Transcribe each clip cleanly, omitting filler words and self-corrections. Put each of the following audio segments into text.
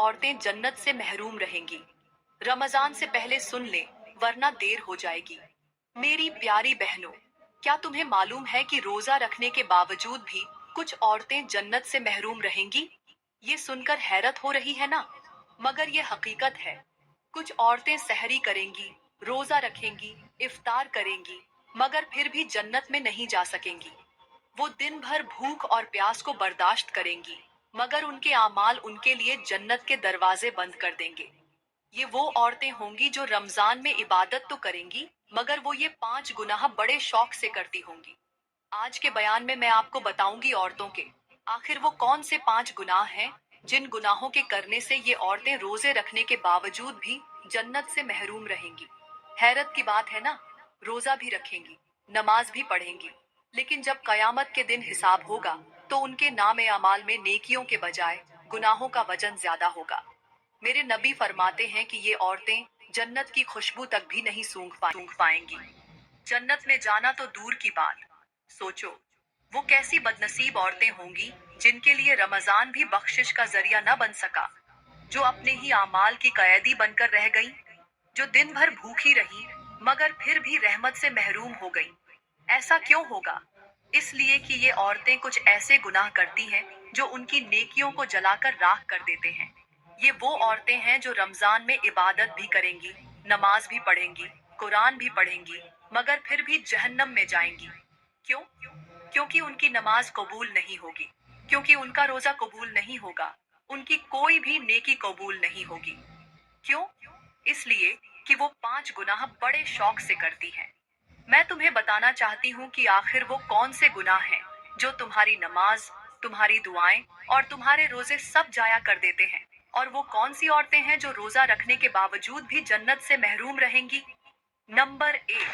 औरतें जन्नत से महरूम रहेंगी। रमजान से पहले सुन ले, वरना देर हो जाएगी। मेरी प्यारी बहनों, क्या तुम्हें मालूम है कि रोजा रखने के बावजूद भी कुछ औरतें जन्नत से महरूम रहेंगी? ये सुनकर हैरत हो रही है ना? मगर ये हकीकत है। कुछ औरतें सहरी करेंगी, रोजा रखेंगी, इफ्तार करेंगी, मगर फिर भी जन्नत में नहीं जा सकेंगी। वो दिन भर भूख और प्यास को बर्दाश्त करेंगी, मगर उनके आमाल उनके लिए जन्नत के दरवाजे बंद कर देंगे। ये वो औरतें होंगी जो रमजान में इबादत तो करेंगी, मगर वो ये 5 गुनाह बड़े शौक से करती होंगी। आज के बयान में मैं आपको बताऊंगी औरतों के आखिर वो कौन से 5 गुनाह हैं जिन गुनाहों के करने से ये औरतें रोजे रखने के बावजूद भी जन्नत से महरूम रहेंगी। हैरत की बात है ना, रोजा भी रखेंगी, नमाज भी पढ़ेंगी, लेकिन जब कयामत के दिन हिसाब होगा तो उनके नाम अमाल में नेकियों के बजाय गुनाहों का वजन ज्यादा होगा। मेरे नबी फरमाते हैं कि ये औरतें जन्नत की खुशबू तक भी नहीं सूंघ पाएंगी। जन्नत में जाना तो दूर की बात, सोचो वो कैसी बदनसीब औरतें होंगी जिनके लिए रमजान भी बख्शिश का जरिया न बन सका, जो अपने ही आमाल की कैदी बनकर रह गई, जो दिन भर भूखी रही मगर फिर भी रहमत से महरूम हो गई। ऐसा क्यों होगा? इसलिए कि ये औरतें कुछ ऐसे गुनाह करती हैं जो उनकी नेकियों को जलाकर राख कर देते हैं। ये वो औरतें हैं जो रमजान में इबादत भी करेंगी, नमाज भी पढ़ेंगी, कुरान भी पढ़ेंगी, मगर फिर भी जहन्नम में जाएंगी। क्यों? क्योंकि उनकी नमाज कबूल नहीं होगी, क्योंकि उनका रोजा कबूल नहीं होगा, उनकी कोई भी नेकी कबूल नहीं होगी। क्यों? इसलिए कि वो 5 गुनाह बड़े शौक से करती हैं। मैं तुम्हें बताना चाहती हूँ कि आखिर वो कौन से गुनाह हैं जो तुम्हारी नमाज, तुम्हारी दुआएं और तुम्हारे रोजे सब जाया कर देते हैं। और वो कौन सी औरतें हैं जो रोजा रखने के बावजूद भी जन्नत से महरूम रहेंगी। नंबर 1,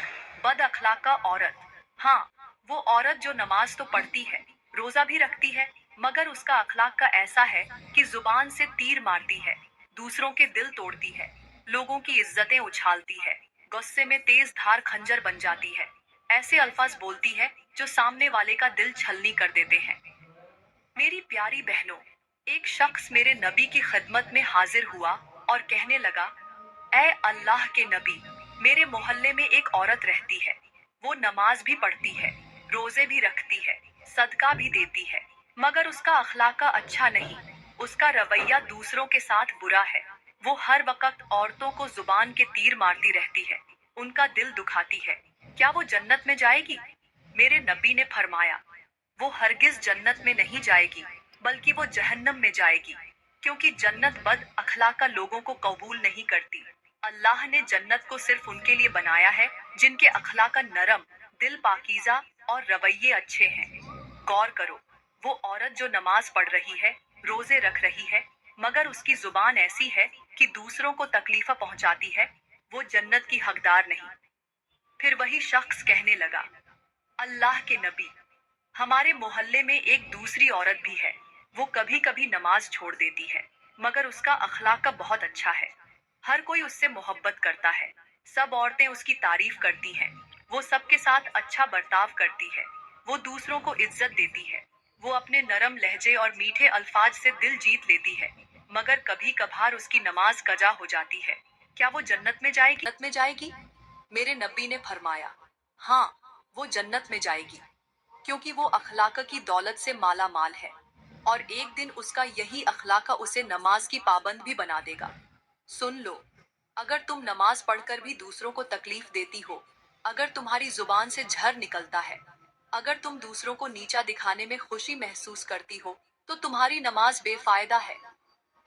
बद अखलाका औरत। हाँ, वो औरत जो नमाज तो पढ़ती है, रोजा भी रखती है, मगर उसका अखलाक का ऐसा है कि जुबान से तीर मारती है, दूसरों के दिल तोड़ती है, लोगों की इज्जतें उछालती है, गुस्से में तेज धार खंजर बन जाती है, ऐसे अल्फाज बोलती है जो सामने वाले का दिल छलनी कर देते हैं। मेरी प्यारी बहनों, एक शख्स मेरे नबी की खिदमत में हाजिर हुआ और कहने लगा, ऐ अल्लाह के नबी, मेरे मोहल्ले में एक औरत रहती है। वो नमाज भी पढ़ती है, रोजे भी रखती है, सदका भी देती है, मगर उसका अखलाका अच्छा नहीं। उसका रवैया दूसरों के साथ बुरा है। वो हर वक्त औरतों को जुबान के तीर मारती रहती है, उनका दिल दुखाती है। क्या वो जन्नत में जाएगी? मेरे नबी ने फरमाया, वो हरगिज जन्नत में नहीं जाएगी, बल्कि वो जहन्नम में जाएगी, क्योंकि जन्नत बद अखलाका लोगों को कबूल नहीं करती। अल्लाह ने जन्नत को सिर्फ उनके लिए बनाया है जिनके अखलाका नरम, दिल पाकीज़ा और रवैये अच्छे हैं। गौर करो, वो औरत जो नमाज पढ़ रही है, रोजे रख रही है, मगर उसकी जुबान ऐसी है कि दूसरों को तकलीफा पहुंचाती है, वो जन्नत की हकदार नहीं। फिर वही शख्स कहने लगा, अल्लाह के नबी, हमारे मोहल्ले में एक दूसरी औरत भी है। वो कभी कभी नमाज छोड़ देती है, मगर उसका अखलाक बहुत अच्छा है। हर कोई उससे मोहब्बत करता है, सब औरतें उसकी तारीफ करती हैं। वो सबके साथ अच्छा बर्ताव करती है, वो दूसरों को इज्जत देती है, वो अपने नरम लहजे और मीठे अल्फाज से दिल जीत लेती है, मगर कभी कभार उसकी नमाज कजा हो जाती है। क्या वो जन्नत में जाएगी? जन्नत में जाएगी? मेरे नबी ने फरमाया, हाँ, वो जन्नत में जाएगी, क्योंकि वो अखलाक की दौलत से माला माल है, और एक दिन उसका यही अखलाका उसे नमाज की पाबंद भी बना देगा। सुन लो, अगर तुम नमाज पढ़कर भी दूसरों को तकलीफ देती हो, अगर तुम्हारी जुबान से झर निकलता है, अगर तुम दूसरों को नीचा दिखाने में खुशी महसूस करती हो, तो तुम्हारी नमाज बेफायदा है।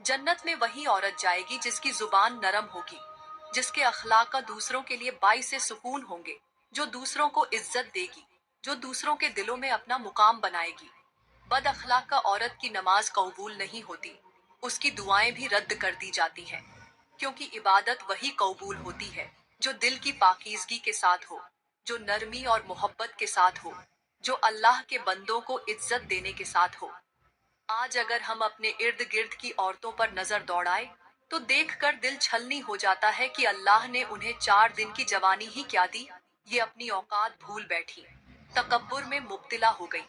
जन्नत में वही औरत जाएगी जिसकी जुबान नरम होगी, जिसके अखलाक का दूसरों के लिए बाइसे सुकून होंगे, जो दूसरों को इज्जत देगी, जो दूसरों के दिलों में अपना मुकाम बनाएगी। बद अखलाक का औरत की नमाज कबूल नहीं होती, उसकी दुआएं भी रद्द कर दी जाती हैं, क्योंकि इबादत वही कबूल होती है जो दिल की पाकीज़गी के साथ हो, जो नरमी और मोहब्बत के साथ हो, जो अल्लाह के बंदों को इज्जत देने के साथ हो। आज अगर हम अपने इर्द गिर्द की औरतों पर नजर दौड़ाए, तो देखकर दिल छलनी हो जाता है कि अल्लाह ने उन्हें 4 दिन की जवानी ही क्या दी। ये अपनी औकात भूल बैठी, तकब्बुर में मुब्तिला हो गई,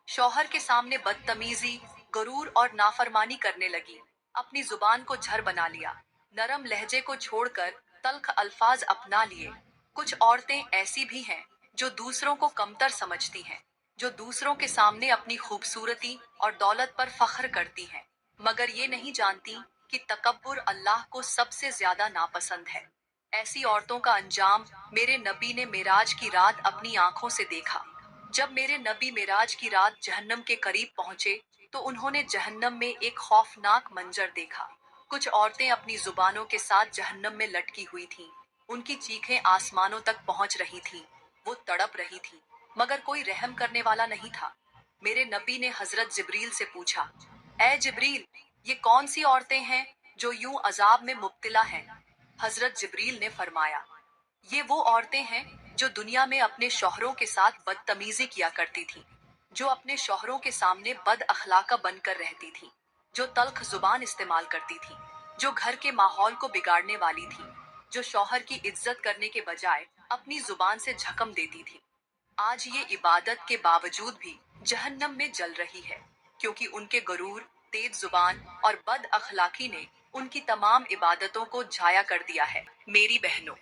शौहर के सामने बदतमीजी, गरूर और नाफरमानी करने लगी, अपनी जुबान को झर बना लिया, नरम लहजे को छोड़कर तल्ख अल्फाज अपना लिए। कुछ औरतें ऐसी भी हैं जो दूसरों को कमतर समझती हैं, जो दूसरों के सामने अपनी खूबसूरती और दौलत पर फख्र करती हैं, मगर ये नहीं जानती कि तकब्बुर अल्लाह को सबसे ज्यादा नापसंद है। ऐसी औरतों का अंजाम मेरे नबी ने मेराज की रात अपनी आंखों से देखा। जब मेरे नबी मेराज की रात जहन्नम के करीब पहुंचे, तो उन्होंने जहन्नम में एक खौफनाक मंजर देखा। कुछ औरतें अपनी जुबानों के साथ जहन्नम में लटकी हुई थीं। उनकी चीखें आसमानों तक पहुंच रही थीं। वो तड़प रही थीं, मगर कोई रहम करने वाला नहीं था। मेरे नबी ने हजरत जिब्रील से पूछा, ए जिब्रील, ये कौन सी औरतें हैं जो यूं अजाब में मुब्तला हैं? हजरत जिब्रील ने फरमाया, ये वो औरतें हैं जो दुनिया में अपने शौहरों के साथ बदतमीजी किया करती थीं, जो अपने शौहरों के सामने बद अखलाका बनकर रहती थीं, जो तल्ख जुबान इस्तेमाल करती थीं, जो घर के माहौल को बिगाड़ने वाली थीं, जो शौहर की इज्जत करने के बजाय अपनी जुबान से झकम देती थीं। आज ये इबादत के बावजूद भी जहन्नम में जल रही है, क्योंकि उनके गरूर, तेज जुबान और बद अखलाकी ने उनकी तमाम इबादतों को झाया कर दिया है। मेरी बहनों,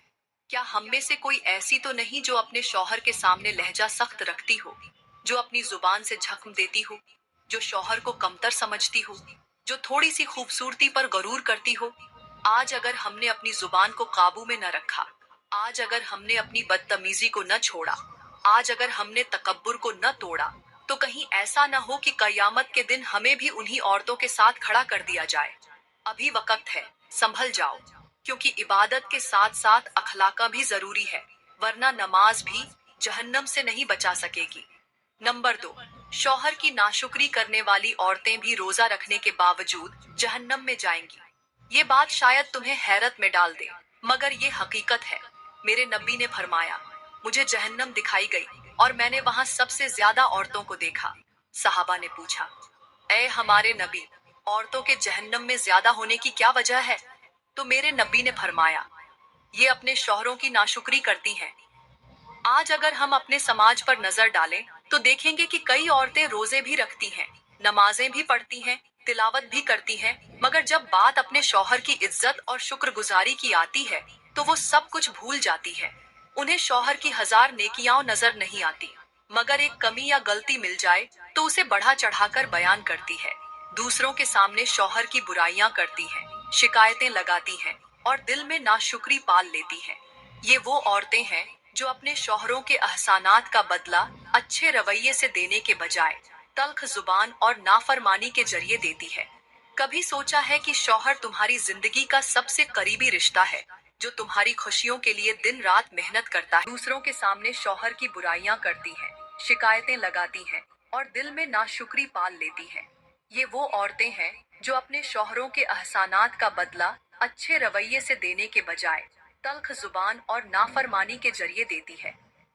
क्या हम में से कोई ऐसी तो नहीं जो अपने शौहर के सामने लहजा सख्त रखती हो, जो अपनी जुबान से झक्म देती हो, जो शौहर को कमतर समझती हो, जो थोड़ी सी खूबसूरती पर गरूर करती हो? आज अगर हमने अपनी जुबान को काबू में न रखा, आज अगर हमने अपनी बदतमीजी को न छोड़ा, आज अगर हमने तकब्बुर को न तोड़ा, तो कहीं ऐसा न हो कि कयामत के दिन हमें भी उन्हीं औरतों के साथ खड़ा कर दिया जाए। अभी वक्त है, संभल जाओ, क्योंकि इबादत के साथ साथ अखलाका भी जरूरी है, वरना नमाज भी जहन्नम से नहीं बचा सकेगी। नंबर 2, शौहर की नाशुक्री करने वाली औरतें भी रोजा रखने के बावजूद जहन्नम में जाएंगी। ये बात शायद तुम्हें हैरत में डाल दे, मगर ये हकीकत है। मेरे नबी ने फरमाया, मुझे जहन्नम दिखाई गई और मैंने वहां सबसे ज्यादा औरतों को देखा। सहाबा ने पूछा, ए हमारे नबी, औरतों के जहन्नम में ज्यादा होने की क्या वजह है? तो मेरे नबी ने फरमाया, ये अपने शौहरों की नाशुक्री करती हैं। आज अगर हम अपने समाज पर नजर डालें, तो देखेंगे कि कई औरतें रोजे भी रखती हैं, नमाजें भी पढ़ती हैं, तिलावत भी करती हैं, मगर जब बात अपने शौहर की इज्जत और शुक्रगुजारी की आती है, तो वो सब कुछ भूल जाती है। उन्हें शौहर की हजार नेकियां नजर नहीं आती, मगर एक कमी या गलती मिल जाए तो उसे बढ़ा चढ़ाकर बयान करती है। दूसरों के सामने शौहर की बुराइयां करती है, शिकायतें लगाती हैं और दिल में नाशुक्री पाल लेती हैं। ये वो औरतें हैं जो अपने शौहरों के एहसानात का बदला अच्छे रवैये से देने के बजाय तल्ख जुबान और नाफरमानी के जरिए देती है। कभी सोचा है कि शौहर तुम्हारी जिंदगी का सबसे करीबी रिश्ता है, जो तुम्हारी खुशियों के लिए दिन रात मेहनत करता है? दूसरों के सामने शौहर की बुराइयां करती हैं, शिकायतें लगाती हैं और दिल में नाशुक्री पाल लेती हैं। ये वो औरतें हैं जो अपने शौहरों के एहसानात का बदला अच्छे रवैये से देने के बजाय तल्ख जुबान और नाफरमानी के जरिए देती है।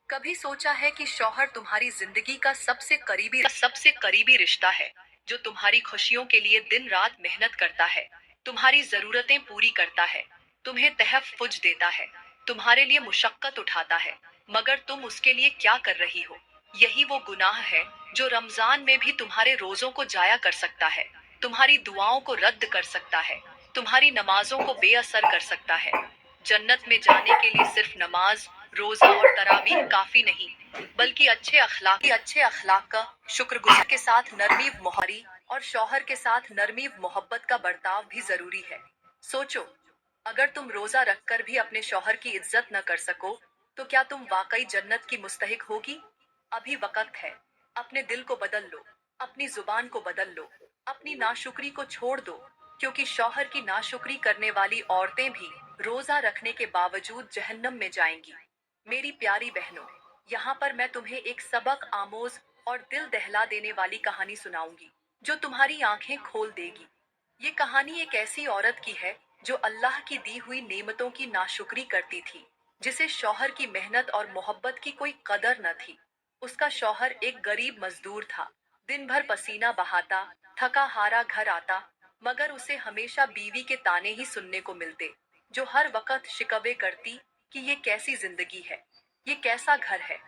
कभी सोचा है कि शौहर तुम्हारी जिंदगी का सबसे करीबी रिश्ता है, जो तुम्हारी खुशियों के लिए दिन रात मेहनत करता है, तुम्हारी जरूरतें पूरी करता है, तुम्हें तहफ्फुज देता है, तुम्हारे लिए मुशक्कत उठाता है, मगर तुम उसके लिए क्या कर रही हो? यही वो गुनाह है जो रमजान में भी तुम्हारे रोजों को जाया कर सकता है, तुम्हारी दुआओं को रद्द कर सकता है, तुम्हारी नमाजों को बेअसर कर सकता है। जन्नत में जाने के लिए सिर्फ नमाज, रोजा और तरावीह काफी नहीं, बल्कि अच्छे अखलाक का, शुक्रगुजार के साथ नरमी मोहरी और शौहर के साथ नरमी मोहब्बत का बर्ताव भी जरूरी है। सोचो, अगर तुम रोजा रखकर भी अपने शौहर की इज्जत न कर सको, तो क्या तुम वाकई जन्नत की मुस्तहिक होगी? अभी वक्त है, अपने दिल को बदल लो, अपनी जुबान को बदल लो, अपनी नाशुक्री को छोड़ दो, क्योंकि शौहर की नाशुक्री करने वाली औरतें भी रोजा रखने के बावजूद जहन्नम में जाएंगी। मेरी प्यारी बहनों, यहाँ पर मैं तुम्हें एक सबक आमोज और दिल दहला देने वाली कहानी सुनाऊंगी, जो तुम्हारी आंखें खोल देगी। ये कहानी एक ऐसी औरत की है जो अल्लाह की दी हुई नेमतों की नाशुक्री करती थी, जिसे शौहर की मेहनत और मोहब्बत की कोई कदर न थी। उसका शौहर एक गरीब मजदूर था, दिन भर पसीना बहाता, थका हारा घर आता, मगर उसे हमेशा बीवी के ताने ही सुनने को मिलते, जो हर वक्त शिकवे करती कि ये कैसी जिंदगी है, ये कैसा घर है,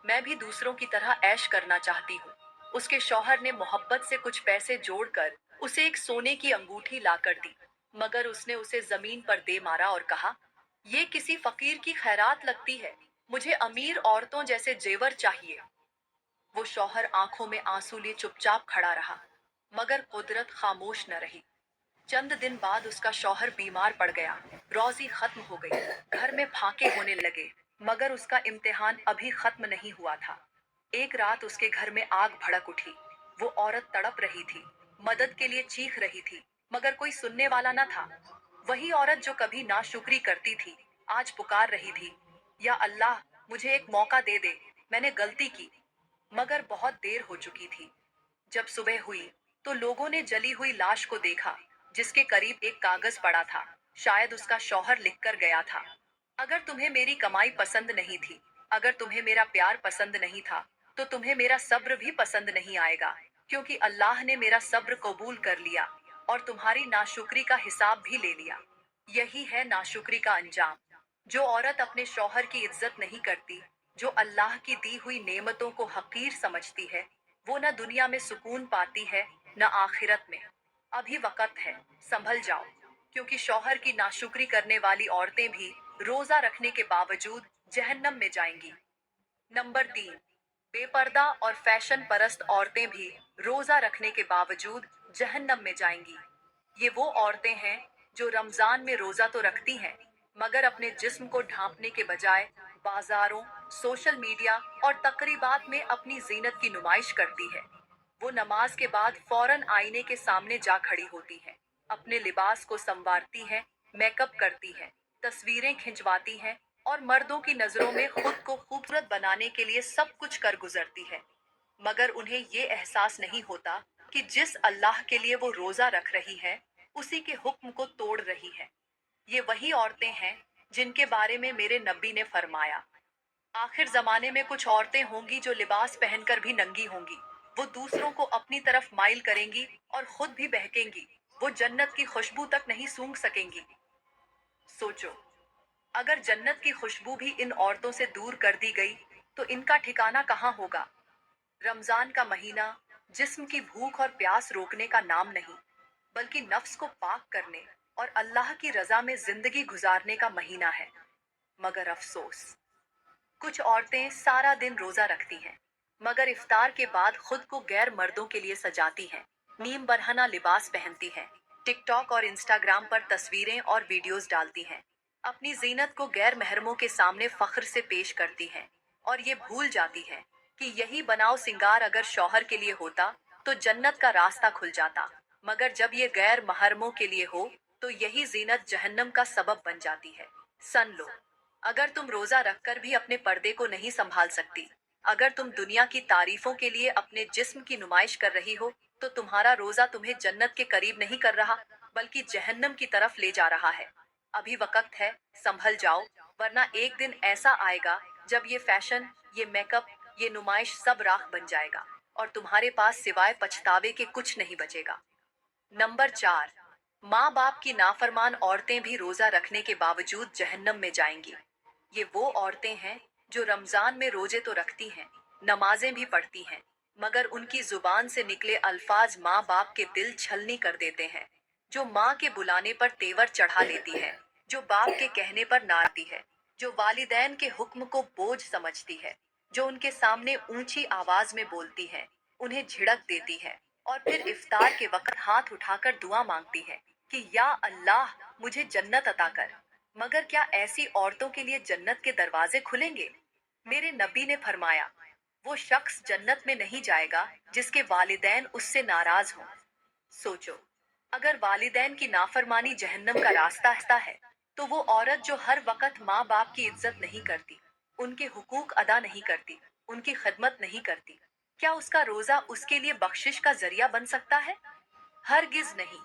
मैं भी दूसरों की तरह ऐश करना चाहती हूँ। उसके शौहर ने मोहब्बत से कुछ पैसे जोड़कर उसे एक सोने की अंगूठी लाकर दी, मगर उसने उसे जमीन पर दे मारा और कहा, ये किसी फकीर की खैरात लगती है, मुझे अमीर औरतों जैसे जेवर चाहिए। वो शौहर आंखों में आंसू लिए चुपचाप खड़ा रहा, मगर कुदरत खामोश न रही। चंद दिन बाद उसका शौहर बीमार पड़ गया, रोजी खत्म हो गई, घर में फाके होने लगे, मगर उसका इम्तिहान अभी खत्म नहीं हुआ था। एक रात उसके घर में आग भड़क उठी। वो औरत तड़प रही थी, मदद के लिए चीख रही थी, मगर कोई सुनने वाला न था। वही औरत जो कभी नाशुक्री करती थी, आज पुकार रही थी, या अल्लाह, मुझे एक मौका दे दे, मैंने गलती की। मगर बहुत देर हो चुकी थी। जब सुबह हुई तो लोगों ने जली हुई लाश को देखा, जिसके करीब एक कागज पड़ा था। शायद उसका शौहर लिखकर गया था, अगर तुम्हें मेरी कमाई पसंद नहीं थी, अगर तुम्हें मेरा प्यार पसंद नहीं था, तो तुम्हें मेरा सब्र भी पसंद नहीं आएगा, क्योंकि अल्लाह ने मेरा सब्र कबूल कर लिया और तुम्हारी नाशुक्री का हिसाब भी ले लिया। यही है नाशुक्री का अंजाम। जो औरत अपने शौहर की इज्जत नहीं करती, जो अल्लाह की दी हुई नेमतों को हकीर समझती है, वो न दुनिया में सुकून पाती है, न आखिरत में। अभी वक्त है, संभल जाओ, क्योंकि शौहर की नाशुक्री करने वाली औरतें भी रोजा रखने के बावजूद जहन्नम में जाएंगी। नंबर 3, बेपर्दा और फैशन परस्त औरतें भी रोजा रखने के बावजूद जहन्नम में जाएंगी। ये वो औरतें हैं जो रमजान में रोजा तो रखती हैं, मगर अपने जिस्म को ढांपने के बजाय बाजारों, सोशल मीडिया और तकरीबात में अपनी जीनत की नुमाइश करती है। वो नमाज के बाद फौरन आईने के सामने जा खड़ी होती है, अपने लिबास को संवारती है, मेकअप करती है, तस्वीरें खिंचवाती हैं और मर्दों की नजरों में खुद को खूबसूरत बनाने के लिए सब कुछ कर गुजरती है। मगर उन्हें ये एहसास नहीं होता कि जिस अल्लाह के लिए वो रोजा रख रही है, उसी के हुक्म को तोड़ रही है। ये वही औरतें हैं जिनके बारे में मेरे नबी ने फरमाया, आखिर जमाने में कुछ औरतें होंगी जो लिबास पहनकर भी नंगी होंगी। वो दूसरों को अपनी तरफ माइल करेंगी और खुद भी बहकेंगी। वो जन्नत की खुशबू तक नहीं सूंघ सकेंगी। सोचो, अगर जन्नत की खुशबू भी इन औरतों से दूर कर दी गई, तो इनका ठिकाना कहाँ होगा। रमजान का महीना जिस्म की भूख और प्यास रोकने का नाम नहीं, बल्कि नफ्स को पाक करने और अल्लाह की रजा में जिंदगी गुजारने का महीना है। मगर अफसोस, कुछ औरतें सारा दिन रोजा रखती हैं, मगर इफ्तार के बाद खुद को गैर मर्दों के लिए सजाती हैं, नीम बरहना लिबास पहनती हैं, टिकटॉक और इंस्टाग्राम पर तस्वीरें और वीडियोस डालती हैं, अपनी जीनत को गैर महरमों के सामने फख्र से पेश करती हैं, और ये भूल जाती हैं कि यही बनाव सिंगार अगर शौहर के लिए होता तो जन्नत का रास्ता खुल जाता, मगर जब ये गैर महरमों के लिए हो तो यही जीनत जहन्नम का सबब बन जाती है। सन लो, अगर तुम रोजा रखकर भी अपने पर्दे को नहीं संभाल सकती, अगर तुम दुनिया की तारीफों के लिए अपने जिस्म की नुमाइश कर रही हो, तो तुम्हारा रोजा तुम्हें जन्नत के करीब नहीं कर रहा, बल्कि जहन्नम की तरफ ले जा रहा है। अभी वक्त है, संभल जाओ, वरना एक दिन ऐसा आएगा जब ये फैशन, ये मेकअप, ये नुमाइश सब राख बन जाएगा और तुम्हारे पास सिवाय पछतावे के कुछ नहीं बचेगा। नंबर 4, माँ बाप की नाफरमान औरतें भी रोजा रखने के बावजूद जहन्नम में जाएंगी। ये वो औरतें हैं जो रमजान में रोजे तो रखती हैं, नमाजें भी पढ़ती हैं, मगर उनकी जुबान से निकले अल्फाज माँ बाप के दिल छलनी कर देते हैं। जो माँ के बुलाने पर तेवर चढ़ा लेती है, जो बाप के कहने पर नारती है, जो वालिदैन के हुक्म को बोझ समझती है, जो उनके सामने ऊंची आवाज में बोलती है, उन्हें झिड़क देती है और फिर इफ्तार के वक्त हाथ उठाकर दुआ मांगती है कि या अल्लाह, मुझे जन्नत अता कर। मगर क्या ऐसी औरतों के लिए जन्नत के दरवाजे खुलेंगे? मेरे नबी ने फरमाया, वो शख्स जन्नत में नहीं जाएगा जिसके वालिदैन उससे नाराज हों। सोचो, अगर वालिदैन की नाफरमानी जहन्नम का रास्ता है, तो वो औरत जो हर वक्त माँ बाप की इज्जत नहीं करती, उनके हुकूक अदा नहीं करती, उनकी खिदमत नहीं करती, क्या उसका रोजा उसके लिए बख्शिश का जरिया बन सकता है? हरगिज नहीं।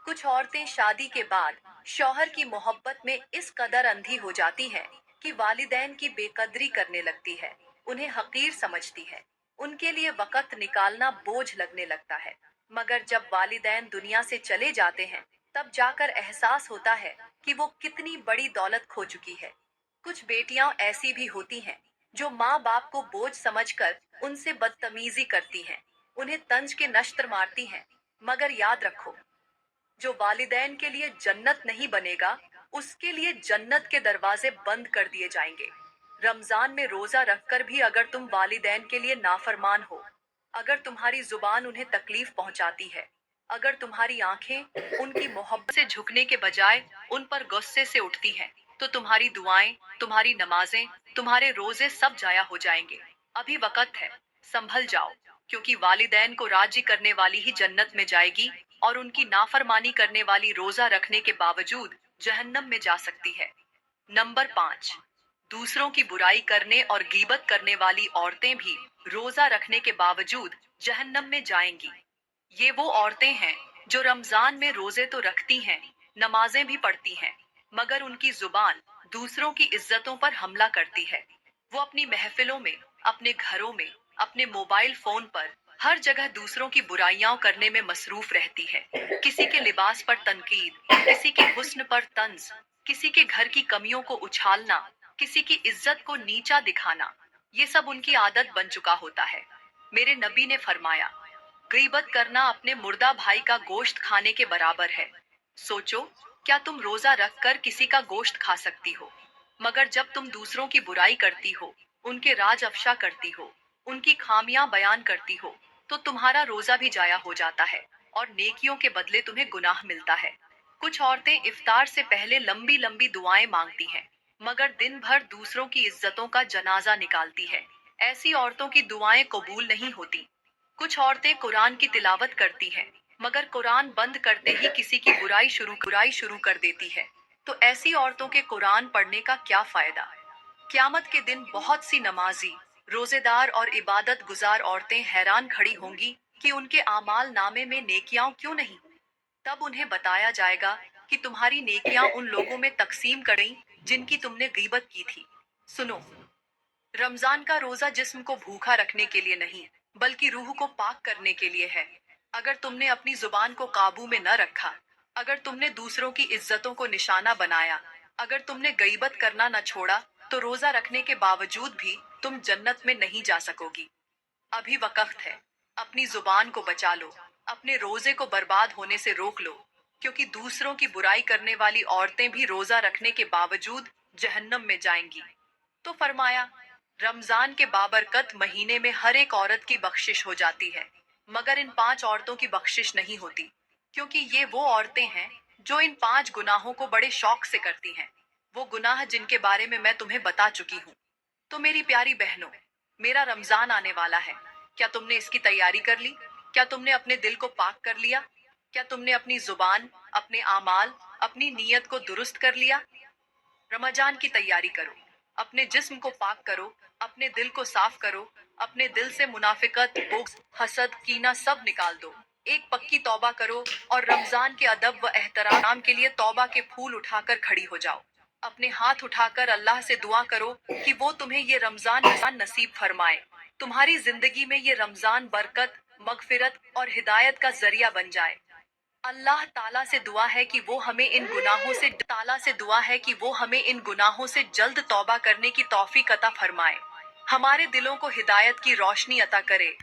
कुछ औरतें शादी के बाद शौहर की मोहब्बत में इस कदर अंधी हो जाती हैं कि वालिदैन की बेकदरी करने लगती है, उन्हें हकीर समझती है, उनके लिए वक़्त निकालना बोझ लगने लगता है। मगर जब वालिदैन दुनिया से चले जाते हैं, तब जाकर एहसास होता है कि वो कितनी बड़ी दौलत खो चुकी है। कुछ बेटियां ऐसी भी होती हैं जो माँ बाप को बोझ समझकर उनसे बदतमीजी करती हैं, उन्हें तंज के नश्तर मारती हैं, मगर याद रखो, जो वालिदैन के लिए जन्नत नहीं बनेगा, उसके लिए जन्नत के दरवाजे बंद कर दिए जाएंगे। रमजान में रोजा रखकर भी अगर तुम वालिदैन के लिए नाफरमान हो, अगर तुम्हारी जुबान उन्हें तकलीफ पहुंचाती है, अगर तुम्हारी आंखें उनकी मोहब्बत से झुकने के बजाय उन पर गुस्से से उठती हैं, तो तुम्हारी दुआएं, तुम्हारी नमाजें, तुम्हारे रोजे सब जाया हो जाएंगे। अभी वक्त है, संभल जाओ, क्योंकि वालिदैन को राजी करने वाली ही जन्नत में जाएगी और उनकी नाफरमानी करने वाली रोजा रखने के बावजूद जहन्नम में जा सकती है। नंबर 5, दूसरों की बुराई करने और गीबत करने वाली औरतें भी रोजा रखने के बावजूद जहन्नम में जाएंगी। ये वो औरतें हैं जो रमजान में रोजे तो रखती हैं, नमाजें भी पढ़ती हैं, मगर उनकी जुबान दूसरों की इज्जतों पर हमला करती है। वो अपनी महफिलों में, अपने घरों में, अपने मोबाइल फोन पर हर जगह दूसरों की बुराइयां करने में मसरूफ रहती है। किसी के लिबास पर तनकीद, किसी के हुस्न पर तंज, किसी के घर की कमियों को उछालना, किसी की इज्जत को नीचा दिखाना, ये सब उनकी आदत बन चुका होता है। मेरे नबी ने फरमाया, गीबत करना अपने मुर्दा भाई का गोश्त खाने के बराबर है। सोचो, क्या तुम रोजा रखकर किसी का गोश्त खा सकती हो? मगर जब तुम दूसरों की बुराई करती हो, उनके राज अफशा करती हो, उनकी खामियां बयान करती हो, तो तुम्हारा रोजा भी जाया हो जाता है और नेकियों के बदले तुम्हें गुनाह मिलता है। कुछ औरतें इफ्तार से पहले लंबी लंबी दुआएं मांगती हैं, मगर दिन भर दूसरों की इज्जतों का जनाजा निकालती है। ऐसी औरतों की दुआएं कबूल नहीं होती। कुछ औरतें कुरान की तिलावत करती हैं, मगर कुरान बंद करते ही किसी की बुराई शुरू कर देती है। तो ऐसी औरतों के कुरान पढ़ने का क्या फायदा? क्यामत के दिन बहुत सी नमाजी, रोजेदार और इबादत गुजार औरतें हैरान खड़ी होंगी कि उनके आमाल नामे में नेकियां क्यों नहीं। तब उन्हें बताया जाएगा कि तुम्हारी नेकियां उन लोगों में तकसीम कर गईं जिनकी तुमने गीबत की थी। सुनो, रमजान का रोजा जिस्म को भूखा रखने के लिए नहीं, बल्कि रूह को पाक करने के लिए है। अगर तुमने अपनी जुबान को काबू में न रखा, अगर तुमने दूसरों की इज्जतों को निशाना बनाया, अगर तुमने गईबत करना न छोड़ा, तो रोजा रखने के बावजूद भी तुम जन्नत में नहीं जा सकोगी। अभी वक्त है, अपनी जुबान को बचा लो, अपने रोजे को बर्बाद होने से रोक लो, क्योंकि दूसरों की बुराई करने वाली औरतें भी रोजा रखने के बावजूद जहन्नम में जाएंगी। तो फरमाया, रमजान के बाबरकत महीने में हर एक औरत की बख्शिश हो जाती है, मगर इन 5 औरतों की बख्शिश नहीं होती, क्योंकि ये वो औरतें हैं जो इन 5 गुनाहों को बड़े शौक से करती हैं। वो गुनाह जिनके बारे में मैं तुम्हें बता चुकी हूँ। तो मेरी प्यारी बहनों, मेरा रमजान आने वाला है। क्या तुमने इसकी तैयारी कर ली? क्या तुमने अपने दिल को पाक कर लिया? क्या तुमने अपनी जुबान, अपने आमाल, अपनी नीयत को दुरुस्त कर लिया? रमजान की तैयारी करो, अपने जिस्म को पाक करो, अपने दिल को साफ करो, अपने दिल से मुनाफिकत, बुग़्ज़, हसद, कीना सब निकाल दो। एक पक्की तौबा करो और रमजान के अदब व एहतराम के लिए तौबा के फूल उठाकर खड़ी हो जाओ। अपने हाथ उठाकर अल्लाह से दुआ करो कि वो तुम्हें ये रमजान नसीब फरमाए। तुम्हारी जिंदगी में ये रमजान बरकत, मगफिरत और हिदायत का जरिया बन जाए। अल्लाह ताला से दुआ है कि वो हमें इन गुनाहों से जल्द तौबा करने की तौफीक अता फरमाए, हमारे दिलों को हिदायत की रोशनी अता करे।